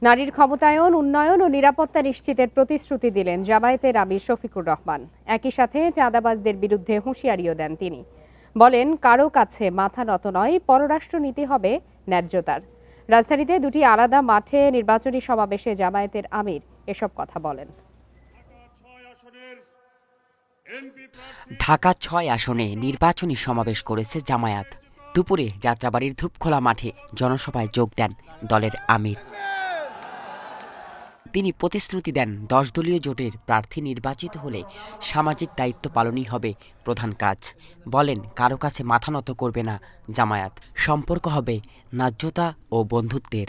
নারীর ক্ষমতায়ন, উন্নয়ন ও নিরাপত্তা নিশ্চিতের প্রতিশ্রুতি দিলেন জামায়াতের আমির শফিকুর রহমান। একই সাথে চাঁদাবাজদের বিরুদ্ধে হুঁশিয়ারিও দেন তিনি। বলেন, কারো কাছে মাথা নত নয়, পররাষ্ট্রনীতি হবে ন্যায্যতার। রাজধানীতে দুটি আলাদা মাঠে নির্বাচনী সমাবেশে জামায়াতের আমির এসব কথা বলেন। ঢাকা ৬ আসনে নির্বাচনী সমাবেশ করেছে জামায়াত। দুপুরে যাত্রাবাড়ির ধূপখোলা মাঠে জনসভায় যোগ দেন দলের আমির। তিনি প্রতিশ্রুতি দেন ১০ দলীয় জোটের প্রার্থী নির্বাচিত হলে সামাজিক দায়িত্ব পালনই হবে প্রধান কাজ। বলেন, কারো কাছে মাথা নত করবে না জামায়াত, সম্পর্ক হবে ন্যায্যতা ও বন্ধুত্বের।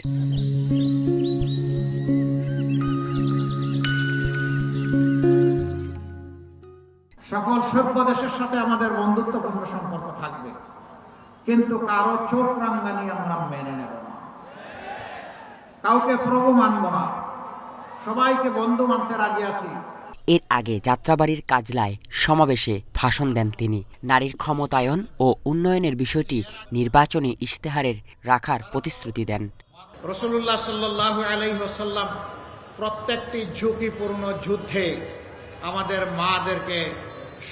সকল সভ্য দেশের সাথে আমাদের বন্ধুত্বপূর্ণ সম্পর্ক থাকবে, কিন্তু কারো চোখ রাঙ্গানি আমরা মেনে নেব না, কাউকে প্রভু মানব না, সবাইকে বন্ধু মানতে রাজি আছি। এর আগে যাত্রাবাড়ির কাজলায় সমাবেশে ভাষণ দেন তিনি। নারীর ক্ষমতায়ন ও উন্নয়নের বিষয়টি নির্বাচনী ইশতেহারের রাখার প্রতিশ্রুতি দেন। রাসূলুল্লাহ সাল্লাল্লাহু আলাইহি ওয়াসাল্লাম প্রত্যেকটি ঝুঁকিপূর্ণ যুদ্ধে আমাদের মাদেরকে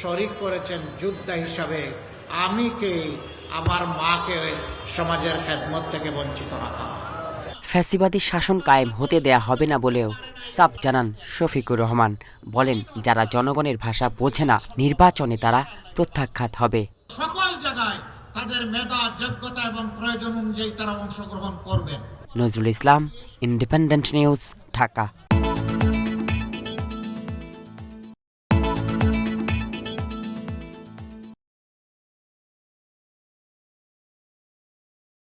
শরীক করেছেন যোদ্ধা হিসাবে। আমি কে আমার মাকে সমাজের খেদমত থেকে বঞ্চিত রাখা। ফ্যাসিবাদী শাসন কায়েম হতে দেয়া হবে না বলেও সাফ জানান শফিকুর রহমান। বলেন, যারা জনগণের ভাষা বোঝে না, নির্বাচনে তারা প্রত্যাখ্যাত হবে। সকল জায়গায় তাদের মেধা, যোগ্যতা এবং প্রয়োজন অনুযায়ী তারা অংশগ্রহণ করবেন। Nazrul Islam, independent news, Dhaka.